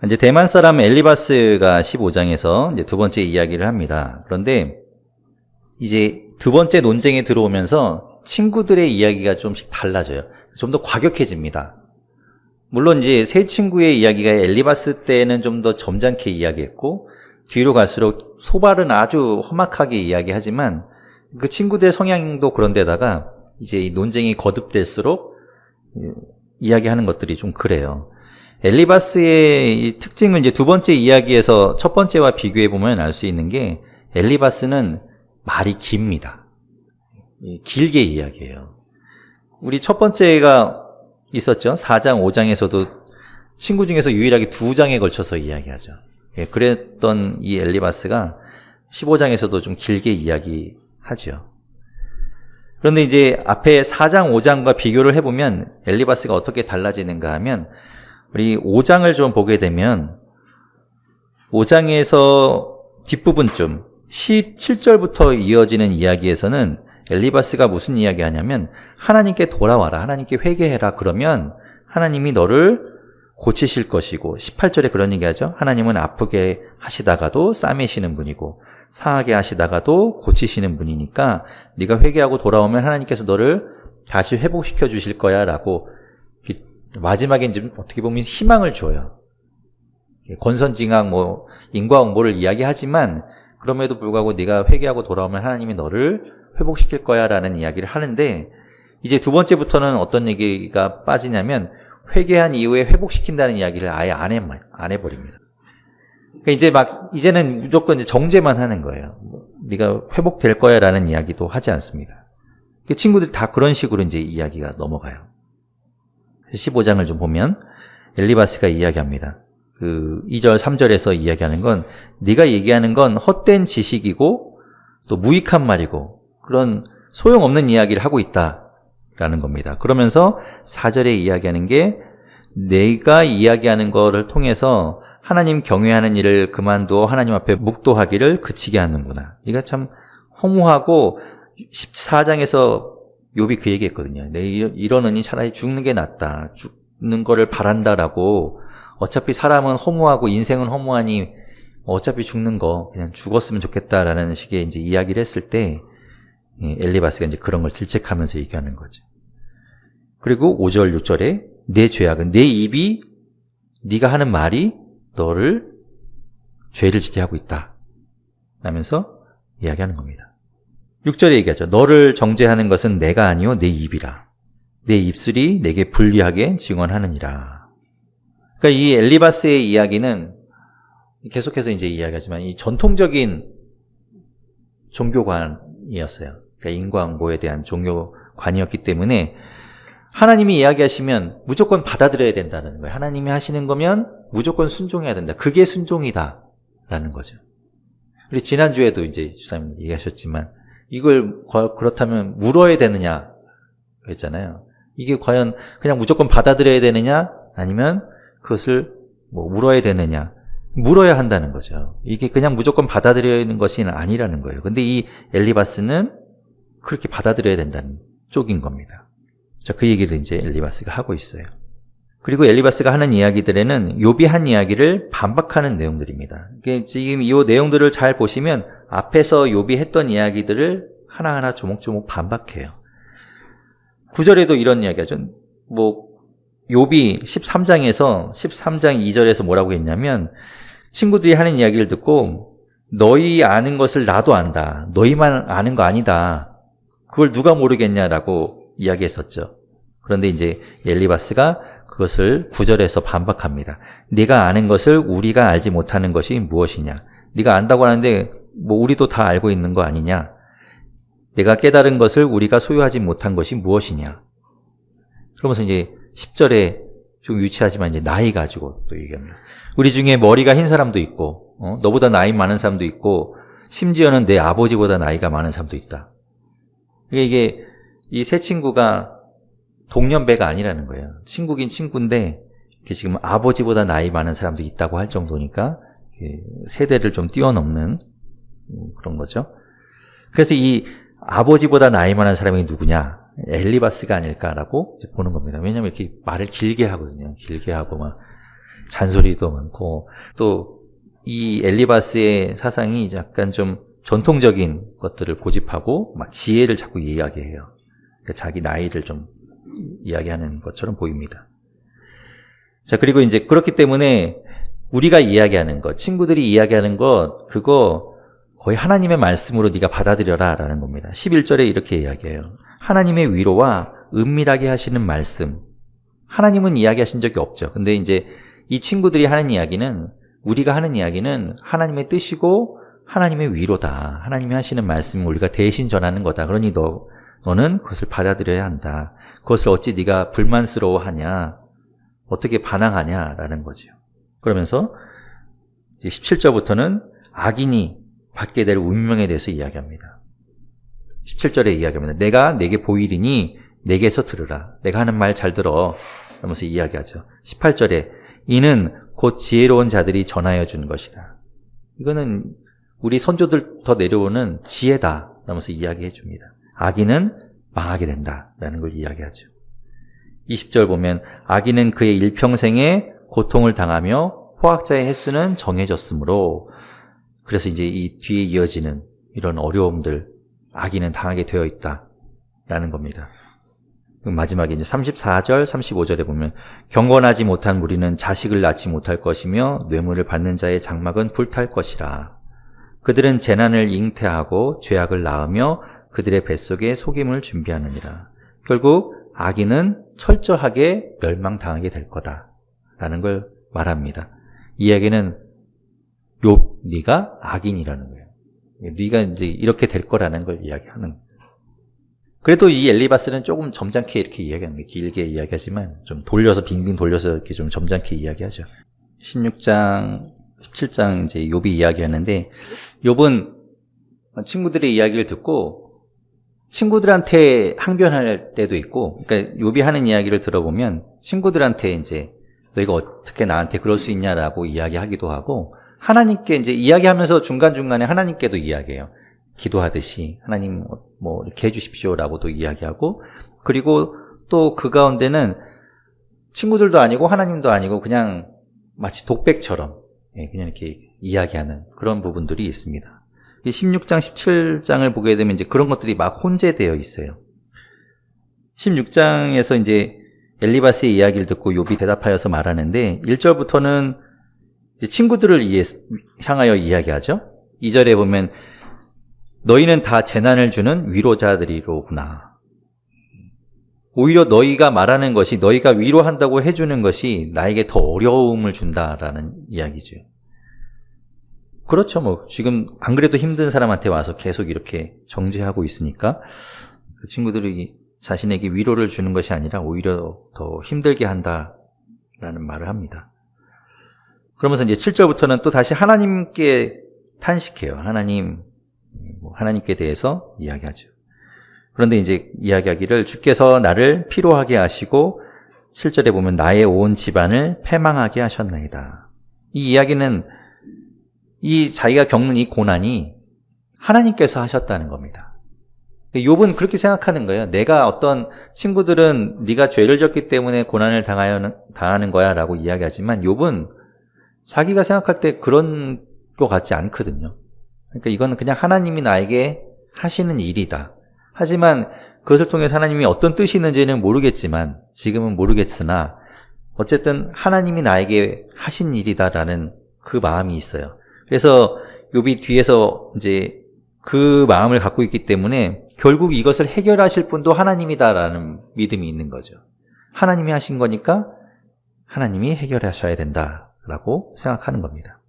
이제 대만 사람 엘리바스가 15장에서 이제 두 번째 이야기를 합니다. 그런데 이제 두 번째 논쟁에 들어오면서 친구들의 이야기가 좀씩 달라져요. 좀 더 과격해집니다. 물론 이제 세 친구의 이야기가 엘리바스 때는 좀 더 점잖게 이야기했고 뒤로 갈수록 소발은 아주 험악하게 이야기하지만 그 친구들의 성향도 그런데다가 이제 이 논쟁이 거듭될수록 이야기하는 것들이 좀 그래요. 엘리바스의 이 특징을 이제 두 번째 이야기에서 첫 번째와 비교해 보면 알 수 있는 게 엘리바스는 말이 깁니다. 길게 이야기해요. 우리 첫 번째가 있었죠. 4장, 5장에서도 친구 중에서 유일하게 2장에 걸쳐서 이야기하죠. 그랬던 이 엘리바스가 15장에서도 좀 길게 이야기하죠. 그런데 이제 앞에 4장, 5장과 비교를 해보면 엘리바스가 어떻게 달라지는가 하면 우리 5장을 좀 보게 되면 5장에서 뒷부분쯤 17절부터 이어지는 이야기에서는 엘리바스가 무슨 이야기 하냐면 하나님께 돌아와라, 하나님께 회개해라. 그러면 하나님이 너를 고치실 것이고 18절에 그런 얘기하죠. 하나님은 아프게 하시다가도 싸매시는 분이고 상하게 하시다가도 고치시는 분이니까 네가 회개하고 돌아오면 하나님께서 너를 다시 회복시켜 주실 거야 라고 마지막에 이제 어떻게 보면 희망을 줘요. 권선징악 인과응보를 이야기하지만 그럼에도 불구하고 네가 회개하고 돌아오면 하나님이 너를 회복시킬 거야 라는 이야기를 하는데 이제 두 번째부터는 어떤 얘기가 빠지냐면 회개한 이후에 회복시킨다는 이야기를 아예 안 해버립니다. 그러니까 이제는 무조건 이제 정죄만 하는 거예요. 네가 회복될 거야 라는 이야기도 하지 않습니다. 친구들이 다 그런 식으로 이제 이야기가 넘어가요. 15장을 좀 보면 엘리바스가 이야기합니다. 그 2절, 3절에서 이야기하는 건 네가 얘기하는 건 헛된 지식이고 또 무익한 말이고 그런 소용없는 이야기를 하고 있다라는 겁니다. 그러면서 4절에 이야기하는 게 내가 이야기하는 거를 통해서 하나님 경외하는 일을 그만두어 하나님 앞에 묵도하기를 그치게 하는구나. 네가 참 허무하고 14장에서 욥이 그 얘기했거든요. 내 이러느니 차라리 죽는 게 낫다. 죽는 거를 바란다라고. 어차피 사람은 허무하고 인생은 허무하니 어차피 죽는 거 그냥 죽었으면 좋겠다라는 식의 이제 이야기를 했을 때 엘리바스가 이제 그런 걸 질책하면서 얘기하는 거죠. 그리고 5절, 6절에 내 죄악은 내 입이 네가 하는 말이 너를 죄를 짓게 하고 있다. 라면서 이야기하는 겁니다. 6절에 얘기하죠. 너를 정죄하는 것은 내가 아니요 내 입이라. 내 입술이 내게 불리하게 증언하느니라. 그러니까 이 엘리바스의 이야기는 계속해서 이제 이야기하지만 이 전통적인 종교관이었어요. 그러니까 인과응보에 대한 종교관이었기 때문에 하나님이 이야기하시면 무조건 받아들여야 된다는 거예요. 하나님이 하시는 거면 무조건 순종해야 된다. 그게 순종이다라는 거죠. 우리 지난주에도 이제 주사님 얘기하셨지만 이걸 그렇다면 물어야 되느냐 그랬잖아요. 이게 과연 그냥 무조건 받아들여야 되느냐 아니면 그것을 물어야 되느냐. 물어야 한다는 거죠. 이게 그냥 무조건 받아들여야 하는 것이 아니라는 거예요. 근데 이 엘리바스는 그렇게 받아들여야 된다는 쪽인 겁니다. 자, 그 얘기를 이제 엘리바스가 하고 있어요. 그리고 엘리바스가 하는 이야기들에는 욥이 한 이야기를 반박하는 내용들입니다. 지금 이 내용들을 잘 보시면 앞에서 욥이 했던 이야기들을 하나하나 조목조목 반박해요. 9절에도 이런 이야기하죠. 욥이 13장에서 13장 2절에서 뭐라고 했냐면 친구들이 하는 이야기를 듣고 너희 아는 것을 나도 안다. 너희만 아는 거 아니다. 그걸 누가 모르겠냐라고 이야기했었죠. 그런데 이제 엘리바스가 그것을 9절에서 반박합니다. 네가 아는 것을 우리가 알지 못하는 것이 무엇이냐. 네가 안다고 하는데 우리도 다 알고 있는 거 아니냐. 내가 깨달은 것을 우리가 소유하지 못한 것이 무엇이냐. 그러면서 이제 10절에 좀 유치하지만 이제 나이 가지고 또 얘기합니다. 우리 중에 머리가 흰 사람도 있고 너보다 나이 많은 사람도 있고 심지어는 내 아버지보다 나이가 많은 사람도 있다. 이게 이 세 친구가 동년배가 아니라는 거예요. 친구긴 친구인데 지금 아버지보다 나이 많은 사람도 있다고 할 정도니까 세대를 좀 뛰어넘는 그런 거죠. 그래서 이 아버지보다 나이 많은 사람이 누구냐? 엘리바스가 아닐까라고 보는 겁니다. 왜냐하면 이렇게 말을 길게 하거든요. 길게 하고 막 잔소리도 많고, 또 이 엘리바스의 사상이 약간 좀 전통적인 것들을 고집하고 막 지혜를 자꾸 이야기해요. 그러니까 자기 나이를 좀 이야기하는 것처럼 보입니다. 자, 그리고 이제 그렇기 때문에 우리가 이야기하는 것, 친구들이 이야기하는 것, 그거 거의 하나님의 말씀으로 네가 받아들여라 라는 겁니다. 11절에 이렇게 이야기해요. 하나님의 위로와 은밀하게 하시는 말씀. 하나님은 이야기하신 적이 없죠. 근데 이제 이 친구들이 하는 이야기는, 우리가 하는 이야기는 하나님의 뜻이고 하나님의 위로다. 하나님이 하시는 말씀을 우리가 대신 전하는 거다. 그러니 너는 그것을 받아들여야 한다. 그것을 어찌 네가 불만스러워하냐, 어떻게 반항하냐라는 거죠. 그러면서 17절부터는 악인이 받게 될 운명에 대해서 이야기합니다. 17절에 이야기합니다. 내가 내게 보이리니 내게서 들으라. 내가 하는 말 잘 들어. 라면서 이야기하죠. 18절에 이는 곧 지혜로운 자들이 전하여 준 것이다. 이거는 우리 선조들 더 내려오는 지혜다. 라면서 이야기해 줍니다. 악인은 망하게 된다. 라는 걸 이야기하죠. 20절 보면 악인은 그의 일평생에 고통을 당하며 포악자의 횟수는 정해졌으므로, 그래서 이제 이 뒤에 이어지는 이런 어려움들, 악인은 당하게 되어 있다라는 겁니다. 마지막에 이제 34절, 35절에 보면 경건하지 못한 무리는 자식을 낳지 못할 것이며 뇌물을 받는 자의 장막은 불탈 것이라. 그들은 재난을 잉태하고 죄악을 낳으며 그들의 뱃속에 속임을 준비하느니라. 결국 악인은 철저하게 멸망당하게 될 거다라는 걸 말합니다. 이 이야기는 네가 악인이라는 거예요. 네가 이제 이렇게 될 거라는 걸 이야기하는 거예요. 그래도 이 엘리바스는 조금 점잖게 이렇게 이야기하는 거예요. 길게 이야기하지만 좀 돌려서, 빙빙 돌려서 이렇게 좀 점잖게 이야기하죠. 16장, 17장 이제 욥이 이야기하는데, 욥은 친구들의 이야기를 듣고 친구들한테 항변할 때도 있고, 그러니까 욥이 하는 이야기를 들어보면 친구들한테 이제 너희가 어떻게 나한테 그럴 수 있냐라고 이야기하기도 하고, 하나님께 이제 이야기하면서 중간중간에 하나님께도 이야기해요. 기도하듯이 하나님 뭐 이렇게 해주십시오라고도 이야기하고, 그리고 또 그 가운데는 친구들도 아니고 하나님도 아니고 그냥 마치 독백처럼 그냥 이렇게 이야기하는 그런 부분들이 있습니다. 16장, 17장을 보게 되면 이제 그런 것들이 막 혼재되어 있어요. 16장에서 이제 엘리바스의 이야기를 듣고 욥이 대답하여서 말하는데, 1절부터는 이제 친구들을 향하여 이야기하죠. 2절에 보면 너희는 다 재난을 주는 위로자들이로구나. 오히려 너희가 말하는 것이, 너희가 위로한다고 해주는 것이 나에게 더 어려움을 준다라는 이야기죠. 그렇죠. 뭐 지금 안 그래도 힘든 사람한테 와서 계속 이렇게 정죄하고 있으니까 그 친구들이 자신에게 위로를 주는 것이 아니라 오히려 더 힘들게 한다라는 말을 합니다. 그러면서 이제 7절부터는 또 다시 하나님께 탄식해요. 하나님께 대해서 이야기하죠. 그런데 이제 이야기하기를 주께서 나를 피로하게 하시고, 7절에 보면 나의 온 집안을 패망하게 하셨나이다. 이 이야기는 이 자기가 겪는 이 고난이 하나님께서 하셨다는 겁니다. 욥은 그렇게 생각하는 거예요. 내가 어떤 친구들은 네가 죄를 졌기 때문에 고난을 당하는 거야 라고 이야기하지만, 욥은 자기가 생각할 때 그런 것 같지 않거든요. 그러니까 이거는 그냥 하나님이 나에게 하시는 일이다. 하지만 그것을 통해서 하나님이 어떤 뜻이 있는지는 모르겠지만, 지금은 모르겠으나 어쨌든 하나님이 나에게 하신 일이다라는 그 마음이 있어요. 그래서 욥이 뒤에서 이제 그 마음을 갖고 있기 때문에 결국 이것을 해결하실 분도 하나님이다라는 믿음이 있는 거죠. 하나님이 하신 거니까 하나님이 해결하셔야 된다라고 생각하는 겁니다.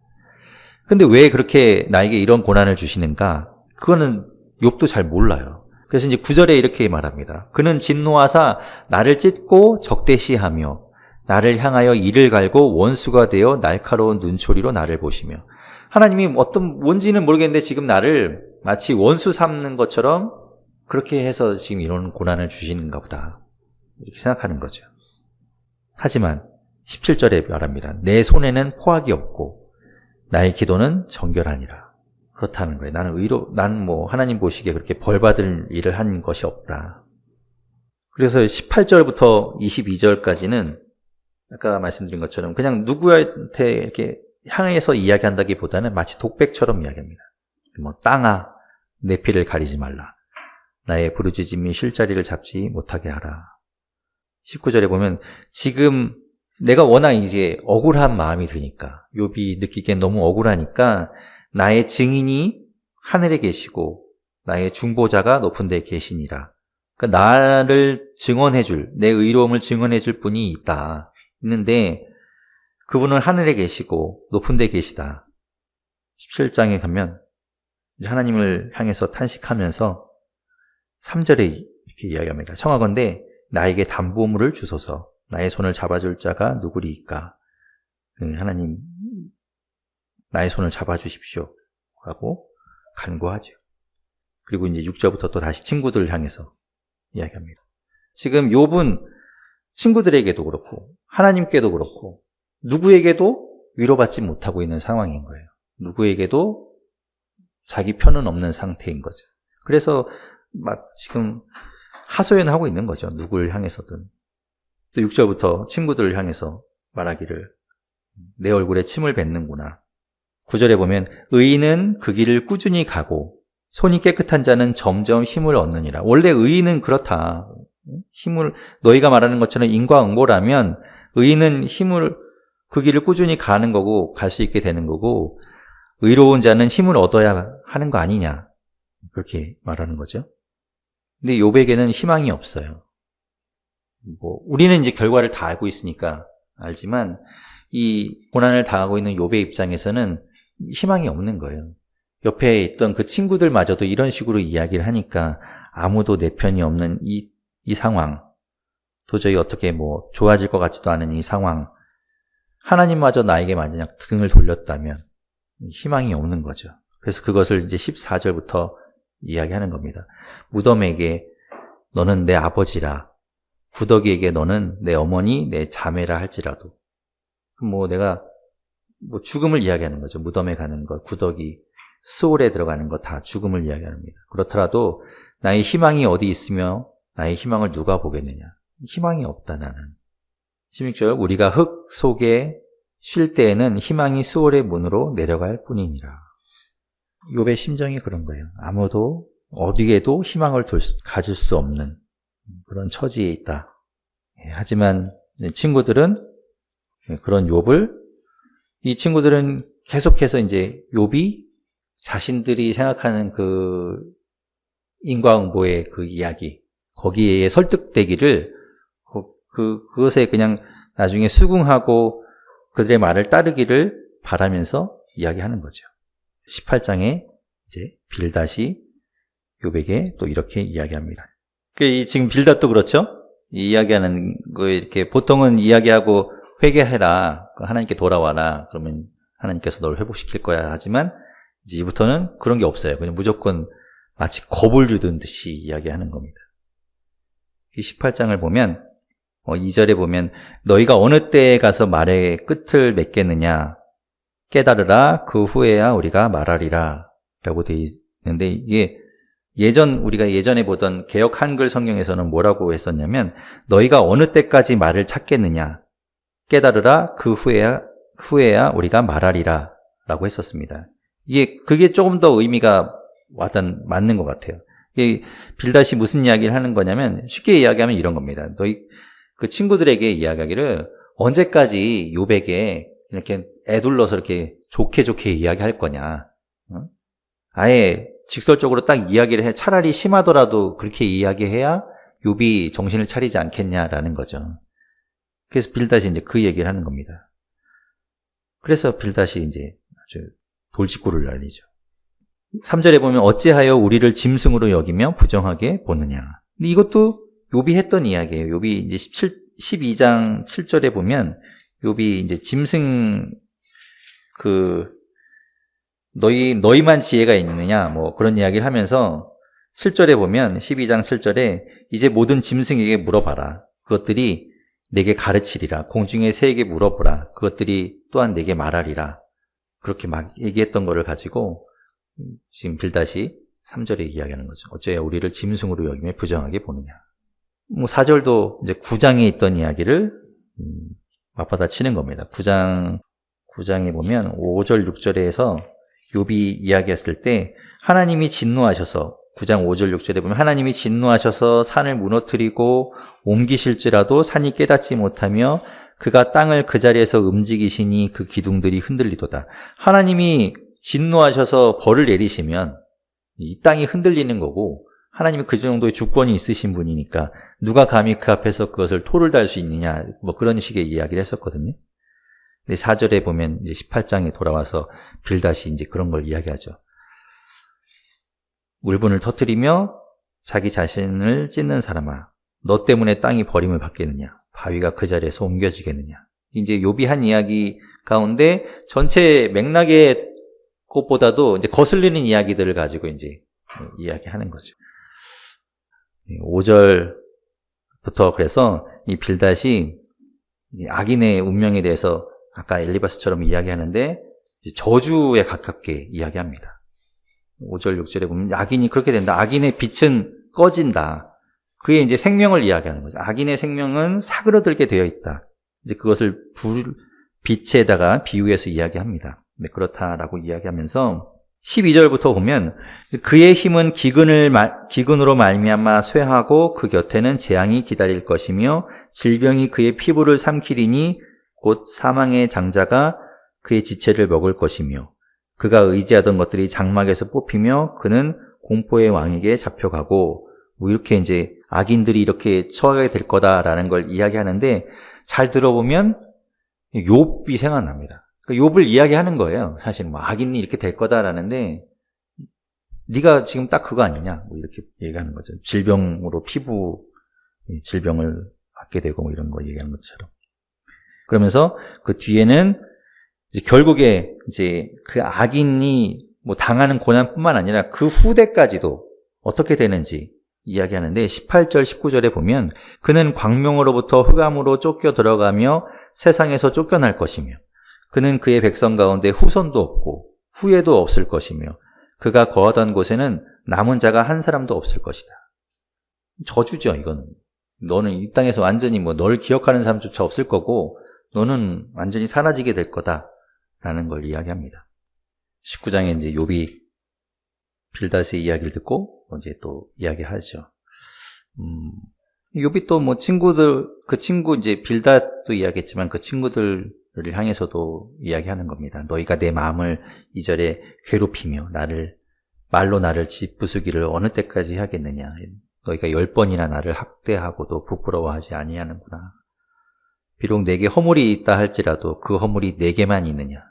근데 왜 그렇게 나에게 이런 고난을 주시는가? 그거는 욥도 잘 몰라요. 그래서 이제 9절에 이렇게 말합니다. 그는 진노하사 나를 찢고 적대시하며 나를 향하여 이를 갈고 원수가 되어 날카로운 눈초리로 나를 보시며, 하나님이 뭔지는 모르겠는데 지금 나를 마치 원수 삼는 것처럼 그렇게 해서 지금 이런 고난을 주시는가 보다, 이렇게 생각하는 거죠. 하지만 17절에 말합니다. 내 손에는 포악이 없고 나의 기도는 정결하니라. 그렇다는 거예요. 나는 뭐 하나님 보시기에 그렇게 벌받을 일을 한 것이 없다. 그래서 18절부터 22절까지는 아까 말씀드린 것처럼 그냥 누구한테 이렇게 향해서 이야기한다기보다는 마치 독백처럼 이야기합니다. 뭐 땅아 내 피를 가리지 말라. 나의 부르짖음이 쉴자리를 잡지 못하게 하라. 19절에 보면 지금 내가 워낙 이제 억울한 마음이 드니까 욥이 느끼기엔 너무 억울하니까 나의 증인이 하늘에 계시고 나의 중보자가 높은 데 계시니라. 그러니까 나를 증언해줄, 내 의로움을 증언해줄 분이 있는데 그분은 하늘에 계시고 높은 데 계시다. 17장에 가면 이제 하나님을 향해서 탄식하면서 3절에 이렇게 이야기합니다. 청하건대 나에게 담보물을 주소서. 나의 손을 잡아줄 자가 누구리이까? 하나님 나의 손을 잡아주십시오 하고 간구하죠. 그리고 이제 6절부터 또 다시 친구들을 향해서 이야기합니다. 지금 욥은 친구들에게도 그렇고 하나님께도 그렇고 누구에게도 위로받지 못하고 있는 상황인 거예요. 누구에게도 자기 편은 없는 상태인 거죠. 그래서 막 지금 하소연하고 있는 거죠. 누구를 향해서든. 또 6절부터 친구들을 향해서 말하기를 내 얼굴에 침을 뱉는구나. 9절에 보면 의인은 그 길을 꾸준히 가고 손이 깨끗한 자는 점점 힘을 얻느니라. 원래 의인은 그렇다. 너희가 말하는 것처럼 인과응보라면 의인은 그 길을 꾸준히 가는 거고 갈 수 있게 되는 거고 의로운 자는 힘을 얻어야 하는 거 아니냐. 그렇게 말하는 거죠. 근데 욥에게는 희망이 없어요. 우리는 이제 결과를 다 알고 있으니까 알지만 이 고난을 당하고 있는 욥의 입장에서는 희망이 없는 거예요. 옆에 있던 그 친구들마저도 이런 식으로 이야기를 하니까 아무도 내 편이 없는 이 상황, 도저히 어떻게 좋아질 것 같지도 않은 이 상황, 하나님마저 나에게 만약 등을 돌렸다면 희망이 없는 거죠. 그래서 그것을 이제 14절부터 이야기하는 겁니다. 무덤에게 너는 내 아버지라, 구더기에게 너는 내 어머니, 내 자매라 할지라도. 내가 죽음을 이야기하는 거죠. 무덤에 가는 것, 구더기, 수올에 들어가는 것 다 죽음을 이야기합니다. 그렇더라도 나의 희망이 어디 있으며 나의 희망을 누가 보겠느냐. 희망이 없다 나는. 16절 우리가 흙 속에 쉴 때에는 희망이 수올의 문으로 내려갈 뿐이니라. 욥의 심정이 그런 거예요. 아무도 어디에도 희망을 가질 수 없는 그런 처지에 있다. 하지만 친구들은 그런 이 친구들은 계속해서 이제 욥이 자신들이 생각하는 그 인과응보의 그 이야기, 거기에 설득되기를 그것에 그냥 나중에 수긍하고 그들의 말을 따르기를 바라면서 이야기하는 거죠. 18장에 이제 빌닷이 욥에게 또 이렇게 이야기합니다. 지금 빌닷도 그렇죠? 이 이야기하는 거 이렇게 보통은 이야기하고 회개해라, 하나님께 돌아와라, 그러면 하나님께서 너를 회복시킬 거야 하지만 이제부터는 그런 게 없어요. 그냥 무조건 마치 겁을 주던 듯이 이야기하는 겁니다. 18장을 보면 2절에 보면 너희가 어느 때에 가서 말의 끝을 맺겠느냐 깨달으라 그 후에야 우리가 말하리라 라고 되어 있는데 이게 우리가 예전에 보던 개역 한글 성경에서는 뭐라고 했었냐면 너희가 어느 때까지 말을 찾겠느냐 깨달으라 그 후에야 우리가 말하리라 라고 했었습니다. 그게 조금 더 의미가 맞는 것 같아요. 빌닷이 무슨 이야기를 하는 거냐면 쉽게 이야기하면 이런 겁니다. 너희 그 친구들에게 이야기하기를 언제까지 욥에게 이렇게 애둘러서 이렇게 좋게 이야기할 거냐. 아예 직설적으로 딱 이야기를 해. 차라리 심하더라도 그렇게 이야기해야 욥이 정신을 차리지 않겠냐라는 거죠. 그래서 빌닷이 이제 그 얘기를 하는 겁니다. 그래서 빌닷이 이제 아주 돌직구를 날리죠. 3절에 보면 어찌하여 우리를 짐승으로 여기며 부정하게 보느냐. 근데 이것도 욥이 했던 이야기예요. 욥이 이제 12장 7절에 보면 욥이 이제 짐승 너희만 지혜가 있느냐 그런 이야기를 하면서 7절에 보면 12장 7절에 이제 모든 짐승에게 물어봐라. 그것들이 내게 가르치리라. 공중의 새에게 물어보라. 그것들이 또한 내게 말하리라. 그렇게 막 얘기했던 거를 가지고 지금 빌닷이 3절에 이야기하는 거죠. 어째야 우리를 짐승으로 여기며 부정하게 보느냐. 4절도 이제 9장에 있던 이야기를 맞받아 치는 겁니다. 9장에 보면 5절 6절에서 욥이 이야기했을 때 하나님이 진노하셔서 9장 5절 6절에 보면 하나님이 진노하셔서 산을 무너뜨리고 옮기실지라도 산이 깨닫지 못하며 그가 땅을 그 자리에서 움직이시니 그 기둥들이 흔들리도다. 하나님이 진노하셔서 벌을 내리시면 이 땅이 흔들리는 거고 하나님이 그 정도의 주권이 있으신 분이니까 누가 감히 그 앞에서 그것을 토를 달 수 있느냐 뭐 그런 식의 이야기를 했었거든요. 근데 4절에 보면 이제 18장에 돌아와서 빌닷이 이제 그런 걸 이야기하죠. 울분을 터뜨리며 자기 자신을 찢는 사람아, 너 때문에 땅이 버림을 받겠느냐? 바위가 그 자리에서 옮겨지겠느냐? 이제 욥이 한 이야기 가운데 전체 맥락의 것보다도 이제 거슬리는 이야기들을 가지고 이제 이야기하는 거죠. 5절부터 그래서 이 빌닷이 악인의 운명에 대해서 아까 엘리바스처럼 이야기하는데 저주에 가깝게 이야기합니다. 5절, 6절에 보면 악인이 그렇게 된다. 악인의 빛은 꺼진다. 그의 이제 생명을 이야기하는 거죠. 악인의 생명은 사그러들게 되어 있다. 이제 그것을 빛에다가 비유해서 이야기합니다. 네, 그렇다라고 이야기하면서 12절부터 보면 그의 힘은 기근으로 말미암아 쇠하고 그 곁에는 재앙이 기다릴 것이며 질병이 그의 피부를 삼키리니 곧 사망의 장자가 그의 지체를 먹을 것이며 그가 의지하던 것들이 장막에서 뽑히며 그는 공포의 왕에게 잡혀가고 뭐 이렇게 이제 악인들이 이렇게 처하게 될 거다라는 걸 이야기하는데 잘 들어보면 욥이 생각납니다. 욥을 이야기하는 거예요. 사실 뭐 악인이 이렇게 될 거다라는데 네가 지금 딱 그거 아니냐 뭐 이렇게 얘기하는 거죠. 질병으로 피부 질병을 받게 되고 뭐 이런 거 얘기하는 것처럼. 그러면서 그 뒤에는 이제 결국에 이제 그 악인이 뭐 당하는 고난뿐만 아니라 그 후대까지도 어떻게 되는지 이야기하는데 18절, 19절에 보면 그는 광명으로부터 흑암으로 쫓겨 들어가며 세상에서 쫓겨날 것이며 그는 그의 백성 가운데 후손도 없고 후예도 없을 것이며 그가 거하던 곳에는 남은 자가 한 사람도 없을 것이다. 저주죠, 이건. 너는 이 땅에서 완전히 뭐 널 기억하는 사람조차 없을 거고 너는 완전히 사라지게 될 거다라는 걸 이야기합니다. 19장에 이제 욥이 빌닷의 이야기를 듣고 이제 또 이야기하죠. 욥이 또 뭐 그 친구 이제 빌닷도 이야기했지만 그 친구들을 향해서도 이야기하는 겁니다. 너희가 내 마음을 이절에 괴롭히며 말로 나를 짓부수기를 어느 때까지 하겠느냐. 너희가 10번이나 나를 학대하고도 부끄러워하지 아니하는구나. 비록 내게 허물이 있다 할지라도 그 허물이 내게만 있느냐.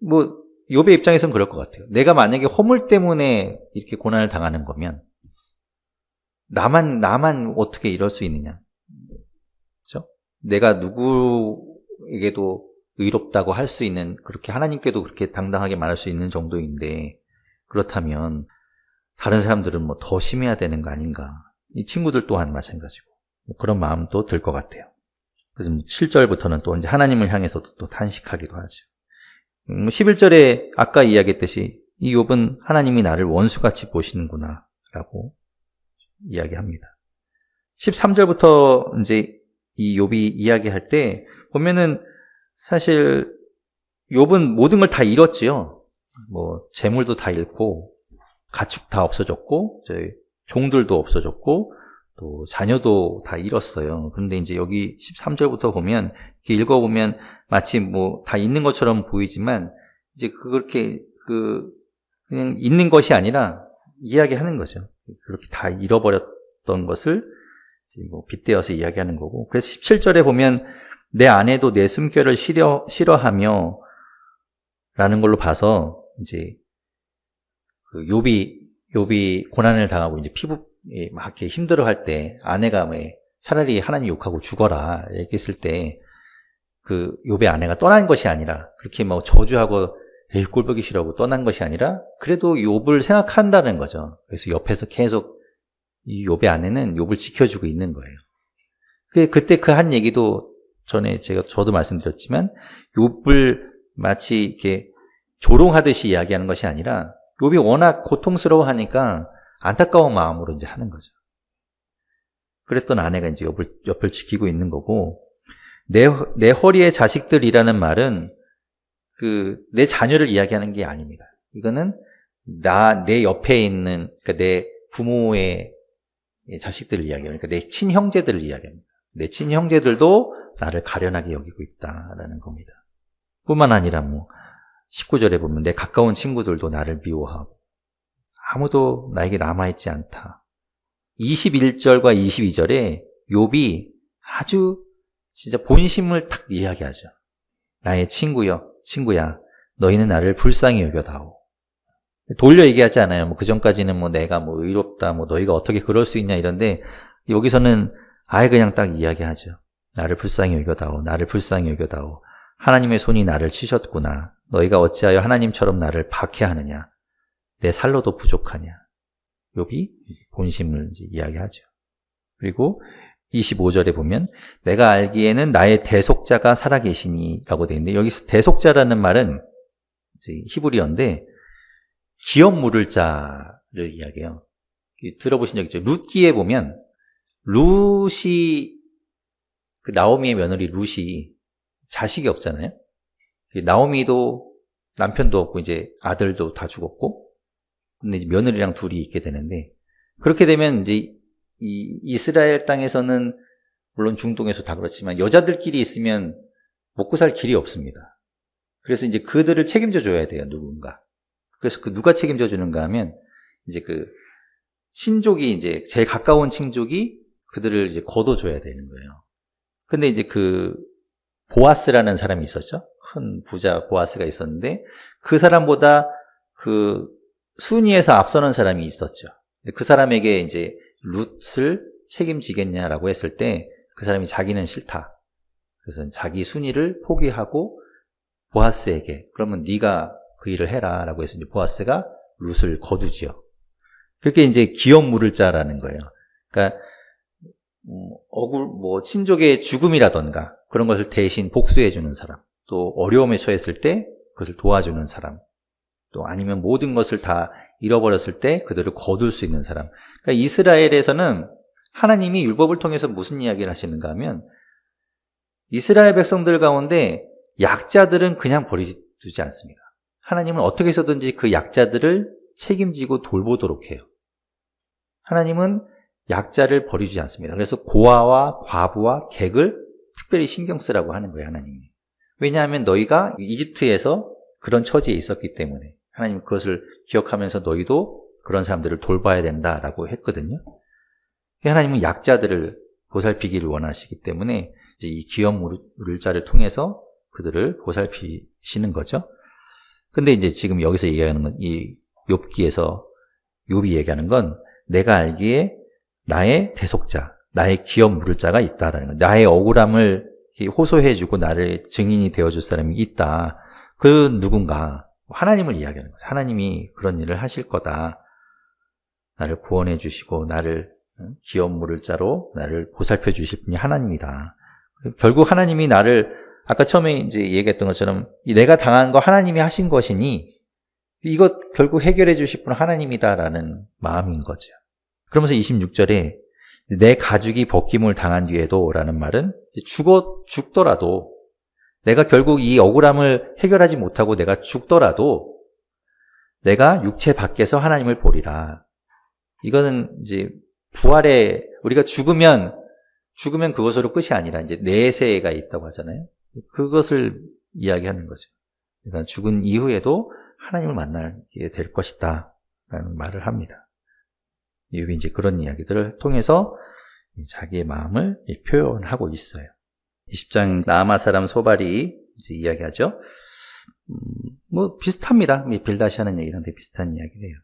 뭐 욥의 입장에서는 그럴 것 같아요. 내가 만약에 허물 때문에 이렇게 고난을 당하는 거면 나만 어떻게 이럴 수 있느냐. 그렇죠? 내가 누구에게도 의롭다고 할 수 있는, 그렇게 하나님께도 그렇게 당당하게 말할 수 있는 정도인데 그렇다면 다른 사람들은 뭐 더 심해야 되는 거 아닌가. 이 친구들 또한 마찬가지고 뭐 그런 마음도 들 것 같아요. 그래서 7절부터는 또 이제 하나님을 향해서도 또 탄식하기도 하죠. 11절에 아까 이야기했듯이 이 욥은 하나님이 나를 원수같이 보시는구나 라고 이야기합니다. 13절부터 이제 이 욥이 이야기할 때 보면은 사실 욥은 모든 걸 다 잃었지요. 뭐 재물도 다 잃고 가축 다 없어졌고 종들도 없어졌고 또 자녀도 다 잃었어요. 그런데 이제 여기 13절부터 보면 이렇게 읽어보면 마치 뭐 다 있는 것처럼 보이지만 이제 그렇게 그냥 있는 것이 아니라 이야기하는 거죠. 그렇게 다 잃어버렸던 것을 이제 뭐 빗대어서 이야기하는 거고. 그래서 17절에 보면 내 아내도 내 숨결을 싫어하며 라는 걸로 봐서 이제 그 욥이 고난을 당하고 이제 피부 막 이렇게 힘들어할 때 아내가 차라리 하나님 욕하고 죽어라 얘기했을 때 그 욥의 아내가 떠난 것이 아니라 그렇게 뭐 저주하고 에이 꼴보기 싫어하고 떠난 것이 아니라 그래도 욥을 생각한다는 거죠. 그래서 옆에서 계속 이 욥의 아내는 욥을 지켜주고 있는 거예요. 그때 그 한 얘기도 전에 저도 말씀드렸지만 욥을 마치 이렇게 조롱하듯이 이야기하는 것이 아니라 욥이 워낙 고통스러워하니까 안타까운 마음으로 이제 하는 거죠. 그랬던 아내가 이제 욥을 옆을 지키고 있는 거고, 내 허리의 자식들이라는 말은 내 자녀를 이야기하는 게 아닙니다. 이거는 내 옆에 있는, 그러니까 내 부모의 자식들을 이야기합니다. 그러니까 내 친형제들을 이야기합니다. 내 친형제들도 나를 가련하게 여기고 있다라는 겁니다. 뿐만 아니라 19절에 보면 내 가까운 친구들도 나를 미워하고 아무도 나에게 남아있지 않다. 21절과 22절에 욥이 아주 진짜 본심을 탁 이야기하죠. 나의 친구야, 너희는 나를 불쌍히 여겨다오. 돌려 얘기하지 않아요. 그 전까지는 내가 의롭다, 너희가 어떻게 그럴 수 있냐 이런데, 여기서는 아예 그냥 딱 이야기하죠. 나를 불쌍히 여겨다오, 나를 불쌍히 여겨다오. 하나님의 손이 나를 치셨구나. 너희가 어찌하여 하나님처럼 나를 박해하느냐. 내 살로도 부족하냐. 욥이 본심을 이제 이야기하죠. 그리고 25절에 보면 내가 알기에는 나의 대속자가 살아계시니 라고 되어 있는데, 여기서 대속자라는 말은 이제 히브리어인데 기업 물을 자를 이야기해요. 들어보신 적 있죠? 룻기에 보면 룻이 나오미의 며느리 룻이 자식이 없잖아요. 나오미도 남편도 없고 이제 아들도 다 죽었고, 근데 이제 며느리랑 둘이 있게 되는데, 그렇게 되면 이제 이 이스라엘 땅에서는 물론 중동에서 다 그렇지만 여자들끼리 있으면 먹고 살 길이 없습니다. 그래서 이제 그들을 책임져 줘야 돼요, 누군가. 그래서 누가 책임져 주는가 하면 이제 친족이 이제 제일 가까운 친족이 그들을 이제 걷어줘야 되는 거예요. 근데 이제 보아스라는 사람이 있었죠. 큰 부자 보아스가 있었는데 그 사람보다 순위에서 앞서는 사람이 있었죠. 그 사람에게 이제 룻을 책임지겠냐라고 했을 때 그 사람이 자기는 싫다. 그래서 자기 순위를 포기하고 보아스에게 그러면 네가 그 일을 해라라고 해서 이제 보아스가 룻을 거두지요. 그렇게 이제 기업 물을 자라는 거예요. 그러니까 친족의 죽음이라던가 그런 것을 대신 복수해 주는 사람, 또 어려움에 처했을 때 그것을 도와주는 사람, 또 아니면 모든 것을 다 잃어버렸을 때 그들을 거둘 수 있는 사람. 그러니까 이스라엘에서는 하나님이 율법을 통해서 무슨 이야기를 하시는가 하면 이스라엘 백성들 가운데 약자들은 그냥 버려두지 않습니다. 하나님은 어떻게 해서든지 그 약자들을 책임지고 돌보도록 해요. 하나님은 약자를 버리지 않습니다. 그래서 고아와 과부와 객을 특별히 신경 쓰라고 하는 거예요, 하나님이. 왜냐하면 너희가 이집트에서 그런 처지에 있었기 때문에 하나님은 그것을 기억하면서 너희도 그런 사람들을 돌봐야 된다라고 했거든요. 하나님은 약자들을 보살피기를 원하시기 때문에 이제 이 기업 물을 자를 통해서 그들을 보살피시는 거죠. 근데 이제 지금 여기서 얘기하는 건 이 욥기에서 욥이 얘기하는 건 내가 알기에 나의 대속자, 나의 기업 물을 자가 있다라는 거. 나의 억울함을 호소해주고 나를 증인이 되어줄 사람이 있다. 그 누군가 하나님을 이야기하는 거예요. 하나님이 그런 일을 하실 거다. 나를 구원해 주시고 나를 기업 물을 자로 나를 보살펴 주실 분이 하나님이다. 결국 하나님이 나를 아까 처음에 이제 얘기했던 것처럼 내가 당한 거 하나님이 하신 것이니 이것 결국 해결해 주실 분은 하나님이다라는 마음인 거죠. 그러면서 26절에 내 가죽이 벗김을 당한 뒤에도 라는 말은 죽더라도 내가 결국 이 억울함을 해결하지 못하고 내가 죽더라도 내가 육체 밖에서 하나님을 보리라. 이거는 이제 부활에 우리가 죽으면 그것으로 끝이 아니라 이제 내세가 있다고 하잖아요. 그것을 이야기하는 거죠. 그러니까 죽은 이후에도 하나님을 만나게 될 것이다 라는 말을 합니다. 욥이 이제 그런 이야기들을 통해서 자기의 마음을 표현하고 있어요. 20장 나아마 사람 소발이 이제 이야기하죠. 비슷합니다. 빌다시 하는 얘기랑 되게 비슷한 이야기예요.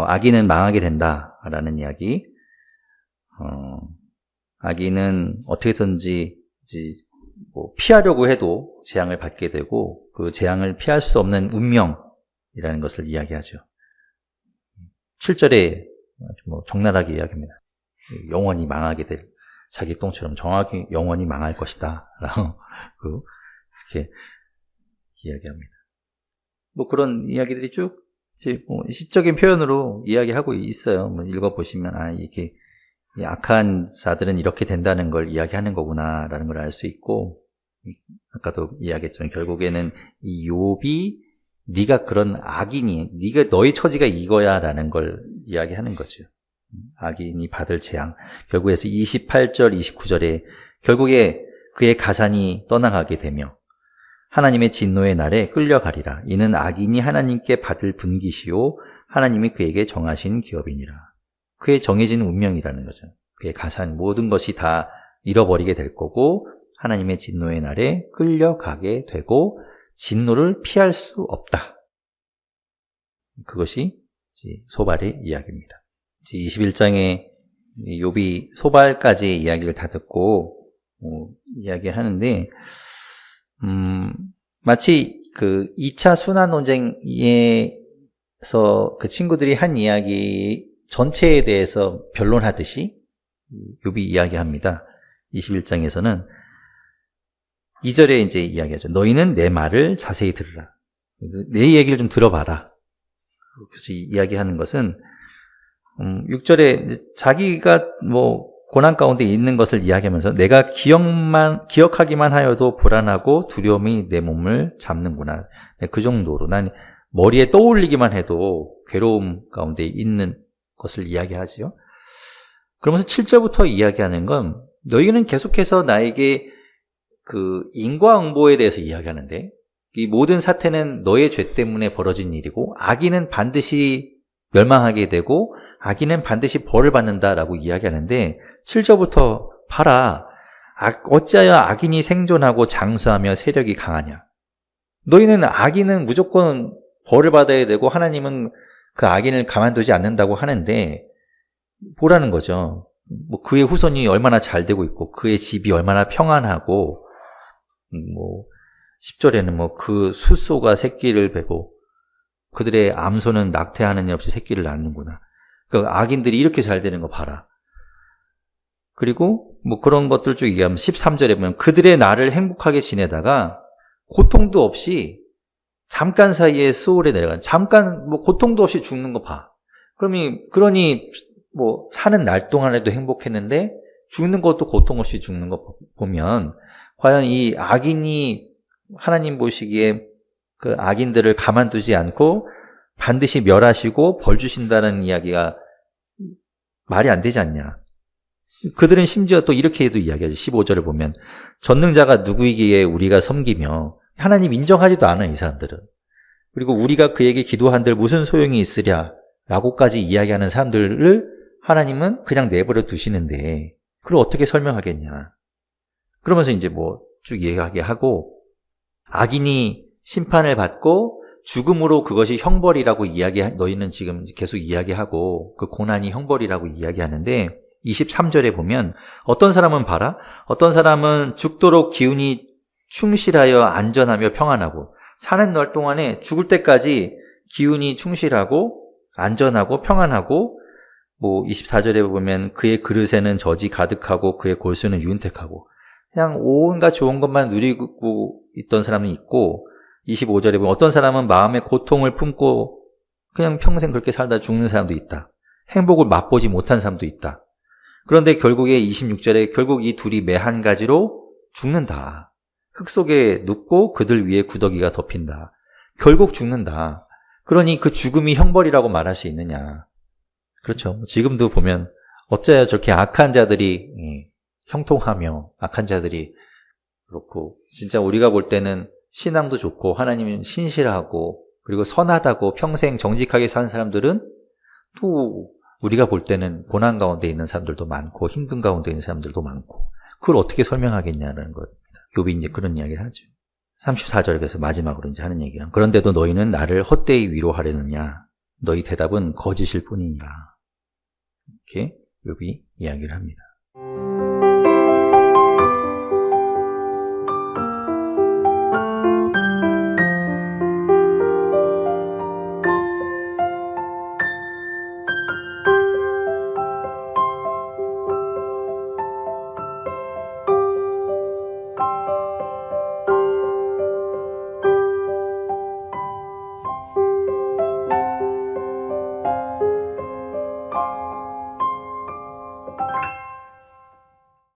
아기는 망하게 된다라는 이야기. 아기는 어떻게든지 이제 피하려고 해도 재앙을 받게 되고 그 재앙을 피할 수 없는 운명이라는 것을 이야기하죠. 7절에 적나라하게 이야기합니다. 영원히 망하게 될 자기 똥처럼 정확히 영원히 망할 것이다 라고 그렇게 이야기합니다. 그런 이야기들이 쭉 이제 시적인 표현으로 이야기하고 있어요. 읽어보시면 이렇게 이 악한 자들은 이렇게 된다는 걸 이야기하는 거구나라는 걸 알 수 있고, 아까도 이야기했지만 결국에는 이 욥이 네가 그런 악인이, 네가 너의 처지가 이거야라는 걸 이야기하는 거죠. 악인이 받을 재앙. 결국에서 28절, 29절에 결국에 그의 가산이 떠나가게 되며 하나님의 진노의 날에 끌려가리라. 이는 악인이 하나님께 받을 분깃이요 하나님이 그에게 정하신 기업이니라. 그의 정해진 운명이라는 거죠. 그의 가산, 모든 것이 다 잃어버리게 될 거고 하나님의 진노의 날에 끌려가게 되고 진노를 피할 수 없다. 그것이 소발의 이야기입니다. 21장에 욥이 소발까지 이야기를 다 듣고 이야기하는데 마치 그 2차 순환 논쟁에서 그 친구들이 한 이야기 전체에 대해서 변론하듯이 욥이 이야기합니다. 21장에서는 2절에 이제 이야기하죠. 너희는 내 말을 자세히 들으라. 내 얘기를 좀 들어봐라. 그래서 이야기하는 것은 6절에 자기가 뭐 고난 가운데 있는 것을 이야기하면서 내가 기억하기만 하여도 불안하고 두려움이 내 몸을 잡는구나. 그 정도로 난 머리에 떠올리기만 해도 괴로움 가운데 있는 것을 이야기하지요. 그러면서 7절부터 이야기하는 건 너희는 계속해서 나에게 그 인과응보에 대해서 이야기하는데 이 모든 사태는 너의 죄 때문에 벌어진 일이고 악인은 반드시 멸망하게 되고 악인은 반드시 벌을 받는다라고 이야기하는데 7절부터 봐라. 어찌하여 악인이 생존하고 장수하며 세력이 강하냐. 너희는 악인은 무조건 벌을 받아야 되고 하나님은 그 악인을 가만두지 않는다고 하는데 보라는 거죠. 뭐 그의 후손이 얼마나 잘 되고 있고 그의 집이 얼마나 평안하고 뭐 10절에는 뭐 그 숫소가 새끼를 베고 그들의 암소는 낙태하는 일 없이 새끼를 낳는구나. 그 악인들이 이렇게 잘 되는 거 봐라. 그리고 뭐 그런 것들 쭉 얘기하면 13절에 보면 그들의 날을 행복하게 지내다가 고통도 없이 잠깐 사이에 수월에 내려가는 잠깐 뭐 고통도 없이 죽는 거 봐. 그러니 뭐 사는 날 동안에도 행복했는데 죽는 것도 고통 없이 죽는 거 보면 과연 이 악인이 하나님 보시기에 그 악인들을 가만두지 않고 반드시 멸하시고 벌 주신다는 이야기가 말이 안 되지 않냐. 그들은 심지어 또 이렇게도 이야기하죠. 15절을 보면 전능자가 누구이기에 우리가 섬기며 하나님 인정하지도 않아 이 사람들은. 그리고 우리가 그에게 기도한들 무슨 소용이 있으랴 라고까지 이야기하는 사람들을 하나님은 그냥 내버려 두시는데 그걸 어떻게 설명하겠냐. 그러면서 이제 뭐 쭉 이야기하고 악인이 심판을 받고 죽음으로 그것이 형벌이라고 너희는 지금 계속 이야기하고 그 고난이 형벌이라고 이야기하는데 23절에 보면 어떤 사람은 봐라. 어떤 사람은 죽도록 기운이 충실하여 안전하며 평안하고 사는 날 동안에 죽을 때까지 기운이 충실하고 안전하고 평안하고 뭐 24절에 보면 그의 그릇에는 젖이 가득하고 그의 골수는 윤택하고 그냥 온갖 좋은 것만 누리고 있던 사람은 있고 25절에 보면 어떤 사람은 마음의 고통을 품고 그냥 평생 그렇게 살다 죽는 사람도 있다. 행복을 맛보지 못한 사람도 있다. 그런데 결국에 26절에 결국 이 둘이 매 한 가지로 죽는다. 흙 속에 눕고 그들 위에 구더기가 덮인다. 결국 죽는다. 그러니 그 죽음이 형벌이라고 말할 수 있느냐. 그렇죠. 지금도 보면 어째야 저렇게 악한 자들이 형통하며 악한 자들이 그렇고 진짜 우리가 볼 때는 신앙도 좋고 하나님은 신실하고 그리고 선하다고 평생 정직하게 산 사람들은 또 우리가 볼 때는 고난 가운데 있는 사람들도 많고 힘든 가운데 있는 사람들도 많고 그걸 어떻게 설명하겠냐는 겁니다. 욥이 이제 그런 이야기를 하죠. 34절에서 마지막으로 이제 하는 얘기는 그런데도 너희는 나를 헛되이 위로하려느냐 너희 대답은 거짓일 뿐이니라. 이렇게 욥이 이야기를 합니다.